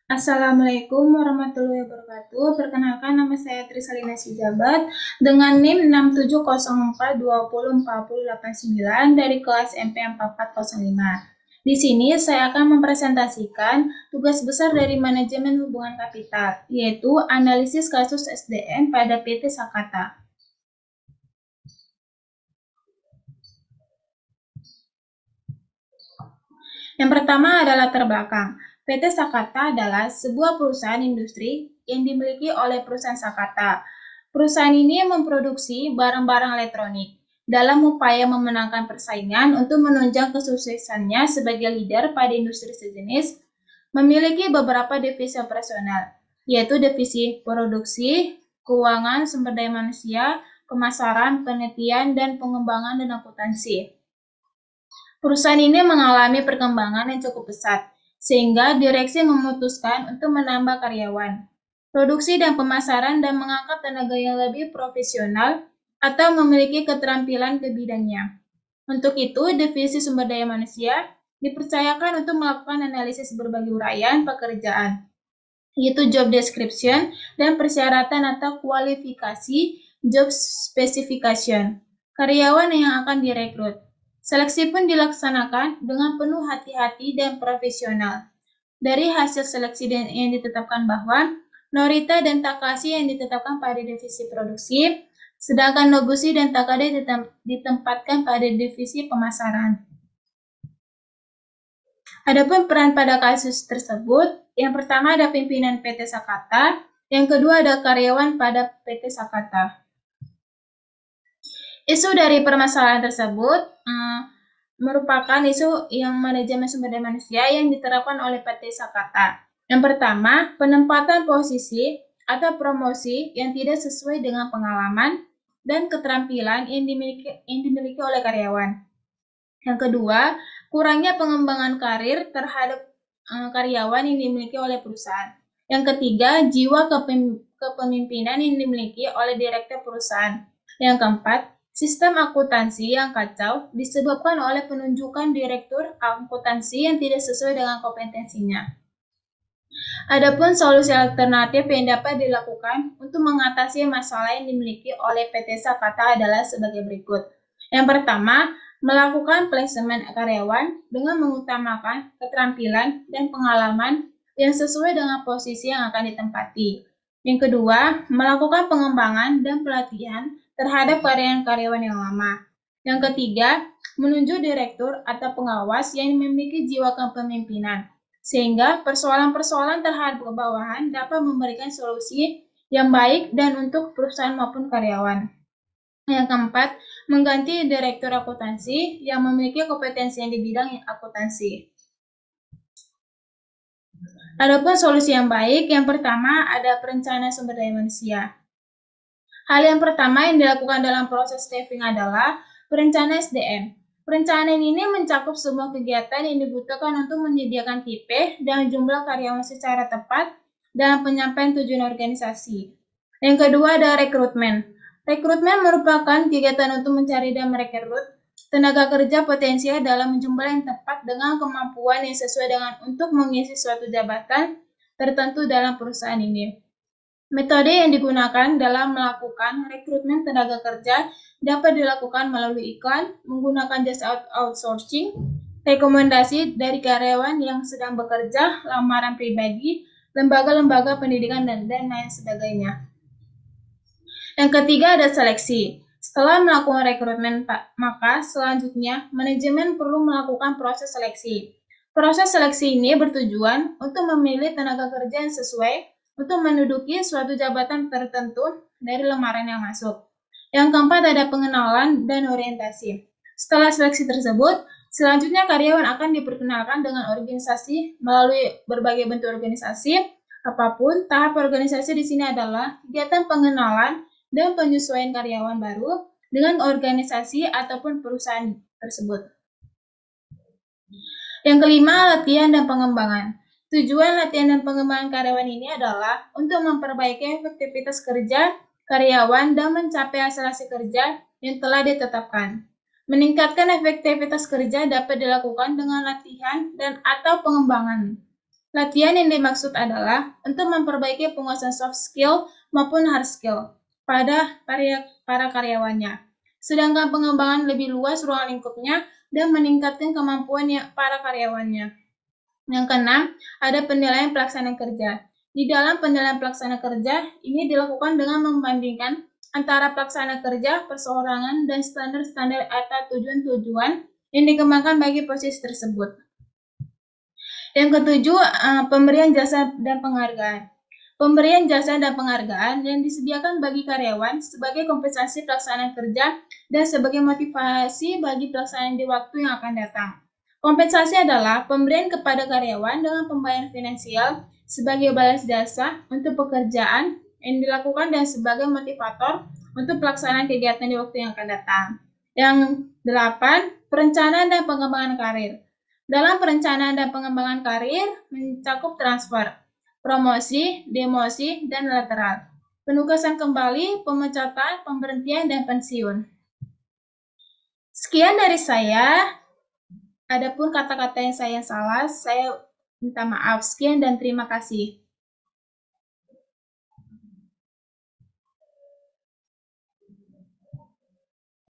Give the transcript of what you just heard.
Assalamualaikum warahmatullahi wabarakatuh. Perkenalkan, nama saya Trisalina Sijabat dengan NIM 6704204089 dari kelas MP 4405. Di sini saya akan mempresentasikan tugas besar dari manajemen hubungan kapital, yaitu analisis kasus SDM pada PT Sakata. Yang pertama adalah latar belakang. PT Sakata adalah sebuah perusahaan industri yang dimiliki oleh perusahaan Sakata. Perusahaan ini memproduksi barang-barang elektronik dalam upaya memenangkan persaingan untuk menunjang kesuksesannya sebagai leader pada industri sejenis, memiliki beberapa divisi operasional, yaitu divisi produksi, keuangan, sumber daya manusia, pemasaran, penelitian, dan pengembangan dan akuntansi. Perusahaan ini mengalami perkembangan yang cukup pesat, sehingga direksi memutuskan untuk menambah karyawan, produksi dan pemasaran, dan mengangkat tenaga yang lebih profesional atau memiliki keterampilan ke bidangnya. Untuk itu, divisi sumber daya manusia dipercayakan untuk melakukan analisis berbagai uraian pekerjaan, yaitu job description dan persyaratan atau kualifikasi job specification, karyawan yang akan direkrut. Seleksi pun dilaksanakan dengan penuh hati-hati dan profesional. Dari hasil seleksi yang ditetapkan bahwa Norita dan Takashi yang ditetapkan pada divisi produksi, sedangkan Noguchi dan Takade ditempatkan pada divisi pemasaran. Adapun peran pada kasus tersebut, yang pertama ada pimpinan PT Sakata, yang kedua ada karyawan pada PT Sakata. Isu dari permasalahan tersebut merupakan isu yang manajemen sumber daya manusia yang diterapkan oleh PT Sakata. Yang pertama, penempatan posisi atau promosi yang tidak sesuai dengan pengalaman dan keterampilan yang dimiliki oleh karyawan. Yang kedua, kurangnya pengembangan karir terhadap karyawan yang dimiliki oleh perusahaan. Yang ketiga, jiwa kepemimpinan yang dimiliki oleh direktur perusahaan. Yang keempat, sistem akuntansi yang kacau disebabkan oleh penunjukan direktur akuntansi yang tidak sesuai dengan kompetensinya. Adapun solusi alternatif yang dapat dilakukan untuk mengatasi masalah yang dimiliki oleh PT Sakata adalah sebagai berikut. Yang pertama, melakukan placement karyawan dengan mengutamakan keterampilan dan pengalaman yang sesuai dengan posisi yang akan ditempati. Yang kedua, melakukan pengembangan dan pelatihan terhadap karyawan yang lama. Yang ketiga, menunjuk direktur atau pengawas yang memiliki jiwa kepemimpinan, sehingga persoalan-persoalan terhadap kebawahan dapat memberikan solusi yang baik dan untuk perusahaan maupun karyawan. Yang keempat, mengganti direktur akuntansi yang memiliki kompetensi yang di bidang akuntansi. Adapun solusi yang baik, yang pertama ada perencanaan sumber daya manusia. Hal yang pertama yang dilakukan dalam proses staffing adalah perencanaan SDM. Perencanaan ini mencakup semua kegiatan yang dibutuhkan untuk menyediakan tipe dan jumlah karyawan secara tepat dalam penyampaian tujuan organisasi. Yang kedua ada rekrutmen. Rekrutmen merupakan kegiatan untuk mencari dan merekrut tenaga kerja potensial dalam jumlah yang tepat dengan kemampuan yang sesuai dengan untuk mengisi suatu jabatan tertentu dalam perusahaan ini. Metode yang digunakan dalam melakukan rekrutmen tenaga kerja dapat dilakukan melalui iklan, menggunakan jasa outsourcing, rekomendasi dari karyawan yang sedang bekerja, lamaran pribadi, lembaga-lembaga pendidikan, dan lain sebagainya. Yang ketiga ada seleksi. Setelah melakukan rekrutmen, maka selanjutnya manajemen perlu melakukan proses seleksi. Proses seleksi ini bertujuan untuk memilih tenaga kerja yang sesuai untuk menduduki suatu jabatan tertentu dari lamaran yang masuk. Yang keempat ada pengenalan dan orientasi. Setelah seleksi tersebut, selanjutnya karyawan akan diperkenalkan dengan organisasi melalui berbagai bentuk organisasi. Apapun, tahap organisasi di sini adalah kegiatan pengenalan dan penyesuaian karyawan baru dengan organisasi ataupun perusahaan tersebut. Yang kelima, latihan dan pengembangan. Tujuan latihan dan pengembangan karyawan ini adalah untuk memperbaiki efektivitas kerja karyawan dan mencapai hasil kerja yang telah ditetapkan. Meningkatkan efektivitas kerja dapat dilakukan dengan latihan dan atau pengembangan. Latihan yang dimaksud adalah untuk memperbaiki penguasaan soft skill maupun hard skill pada para karyawannya. Sedangkan pengembangan lebih luas ruang lingkupnya dan meningkatkan kemampuan para karyawannya. Yang keenam, ada penilaian pelaksanaan kerja. Di dalam penilaian pelaksana kerja, ini dilakukan dengan membandingkan antara pelaksana kerja, perseorangan, dan standar-standar atau tujuan-tujuan yang dikembangkan bagi posisi tersebut. Yang ketujuh, pemberian jasa dan penghargaan. Pemberian jasa dan penghargaan yang disediakan bagi karyawan sebagai kompensasi pelaksanaan kerja dan sebagai motivasi bagi pelaksanaan di waktu yang akan datang. Kompensasi adalah pemberian kepada karyawan dengan pembayaran finansial sebagai balas jasa untuk pekerjaan yang dilakukan dan sebagai motivator untuk pelaksanaan kegiatan di waktu yang akan datang. Yang delapan, perencanaan dan pengembangan karir. Dalam perencanaan dan pengembangan karir mencakup transfer, promosi, demosi, dan lateral. Penugasan kembali, pemecatan, pemberhentian, dan pensiun. Sekian dari saya. Adapun kata-kata yang saya salah, saya minta maaf. Sekian dan terima kasih.